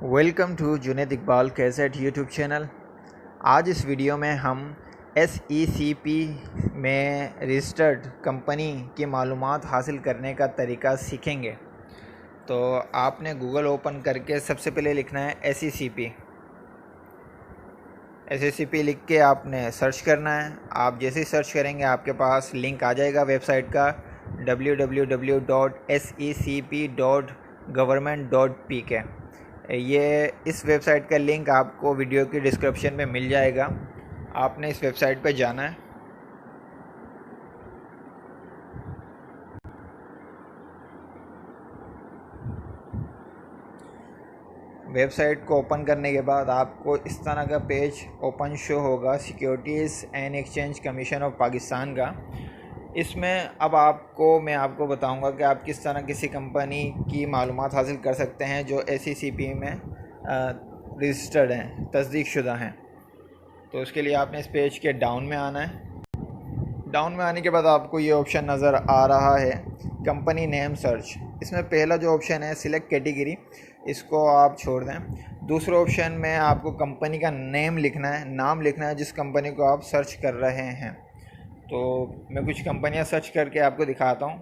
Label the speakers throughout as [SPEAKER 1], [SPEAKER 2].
[SPEAKER 1] Welcome to Junaid Iqbal cassette YouTube channel. आज इस video में हम SECP में रजिस्टर्ड कंपनी की मालूमात हासिल करने का तरीका सीखेंगे। तो आपने गूगल ओपन करके सबसे पहले लिखना है SECP लिख के आपने सर्च करना है। आप जैसे ही सर्च करेंगे आपके पास लिंक आ जाएगा वेबसाइट का www.secp.government.pk। ये इस वेबसाइट का लिंक आपको वीडियो की डिस्क्रिप्शन में मिल जाएगा। आपने इस वेबसाइट पर जाना है। वेबसाइट को ओपन करने के बाद आपको इस तरह का पेज ओपन शो होगा, securities and exchange commission of Pakistan का। इसमें अब मैं आपको बताऊंगा कि आप किस तरह किसी कंपनी की मालूमात हासिल कर सकते हैं जो SECP में रजिस्टर्ड हैं, तस्दीक शुदा हैं। तो उसके लिए आपने इस पेज के डाउन में आना है। डाउन में आने के बाद आपको ये ऑप्शन नज़र आ रहा है कंपनी नेम सर्च। इसमें पहला जो ऑप्शन है सिलेक्ट कैटेगरी, इसको आप छोड़ दें। दूसरे ऑप्शन में आपको कंपनी का नेम लिखना है, नाम लिखना है जिस कंपनी को आप सर्च कर रहे हैं। तो मैं कुछ कंपनियां सर्च करके आपको दिखाता हूं।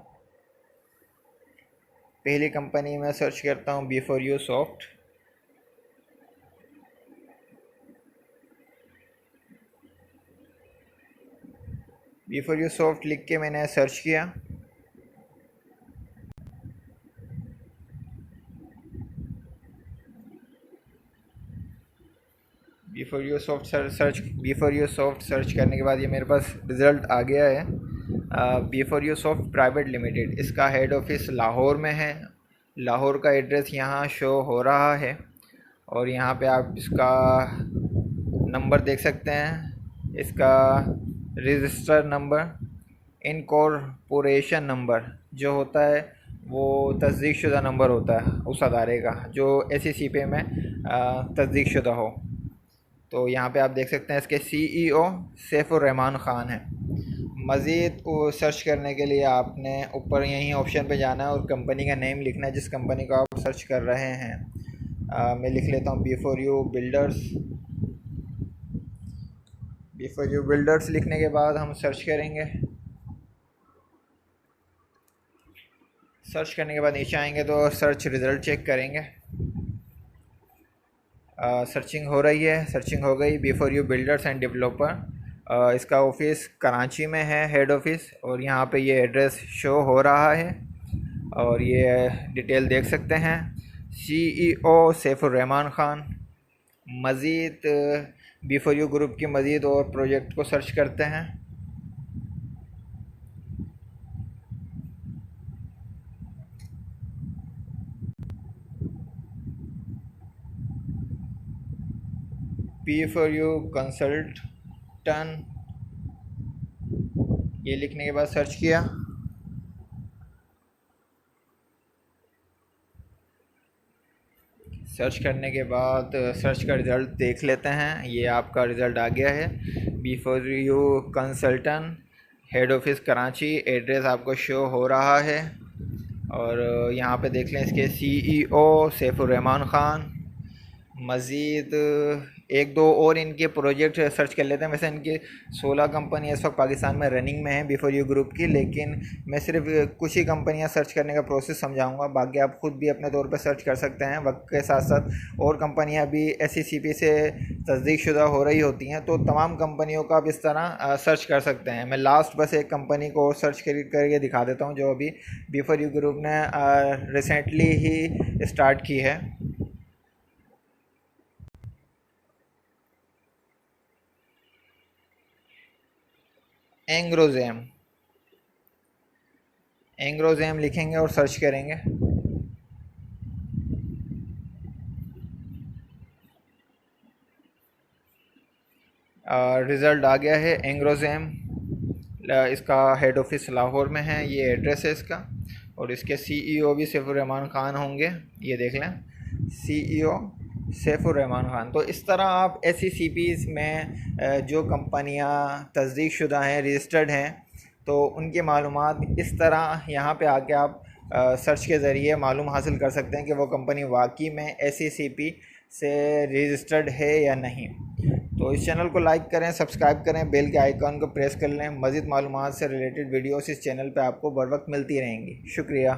[SPEAKER 1] पहली कंपनी मैं सर्च करता हूं B4U सॉफ्ट। B4U सॉफ्ट लिख के मैंने सर्च किया। B4U सॉफ्ट सर्च करने के बाद ये मेरे पास रिज़ल्ट आ गया है। B4U सॉफ्ट प्राइवेट लिमिटेड, इसका हेड ऑफिस लाहौर में है। लाहौर का एड्रेस यहाँ शो हो रहा है और यहाँ पे आप इसका नंबर देख सकते हैं। इसका रजिस्टर नंबर, इनकॉर्पोरेशन नंबर जो होता है वो तस्दीक शुदा नंबर होता है उस अदारे का जो SECP में तस्दीक शुदा हो। तो यहाँ पे आप देख सकते हैं इसके CEO सैफुर रहमान ख़ान है। मज़ीद सर्च करने के लिए आपने ऊपर यहीं ऑप्शन पे जाना है और कंपनी का नेम लिखना है जिस कंपनी को आप सर्च कर रहे हैं। मैं लिख लेता हूँ B4U बिल्डर्स लिखने के बाद हम सर्च करेंगे। सर्च करने के बाद नीचे आएंगे तो सर्च रिज़ल्ट चेक करेंगे। सर्चिंग हो रही है, सर्चिंग हो गई। B4U बिल्डर्स एंड डेवलपर, इसका ऑफिस कराची में है, हेड ऑफिस, और यहाँ पे ये एड्रेस शो हो रहा है और ये डिटेल देख सकते हैं। CEO सैफुर रहमान ख़ान। मज़ीद B4U ग्रुप की मज़ीद और प्रोजेक्ट को सर्च करते हैं। B4U कंसल्टन, ये लिखने के बाद सर्च किया। सर्च करने के बाद सर्च का रिज़ल्ट देख लेते हैं। ये आपका रिज़ल्ट आ गया है। B4U consultant, head office Karachi, address आपको शो हो रहा है और यहाँ पे देख लें इसके CEO सैफुर रहमान ख़ान। मज़ीद एक दो और इनके प्रोजेक्ट सर्च कर लेते हैं। वैसे इनकी 16 कंपनी इस वक्त पाकिस्तान में रनिंग में है B4U ग्रुप की, लेकिन मैं सिर्फ कुछ ही कंपनियां सर्च करने का प्रोसेस समझाऊंगा। बाकी आप खुद भी अपने तौर पर सर्च कर सकते हैं। वक्त के साथ साथ और कंपनियां भी SECP से तस्दीक शुदा हो रही होती हैं, तो तमाम कंपनियों का आप इस तरह सर्च कर सकते हैं। मैं लास्ट बस एक कंपनी को और सर्च करके दिखा देता हूँ जो अभी B4U ग्रुप ने रिसेंटली ही स्टार्ट की है। एंग्रोजेम लिखेंगे और सर्च करेंगे। रिज़ल्ट आ गया है एंग्रोजेम। इसका हेड ऑफिस लाहौर में है, ये एड्रेस है इसका, और इसके CEO भी सैफुर रहमान ख़ान होंगे। ये देख लें, CEO सैफुर रहमान ख़ान। तो इस तरह आप SECPs में जो कंपनियां तस्दीक शुदा हैं, रजिस्टर्ड हैं, तो उनकी मालूमात इस तरह यहाँ पे आके आप सर्च के ज़रिए मालूम हासिल कर सकते हैं कि वो कंपनी वाकई में SECP से रजिस्टर्ड है या नहीं। तो इस चैनल को लाइक करें, सब्सक्राइब करें, बेल के आइकॉन को प्रेस कर लें। मज़ीद मालूमात से रिलेटेड वीडियोस इस चैनल पे आपको बर वक्त मिलती रहेंगी। शुक्रिया।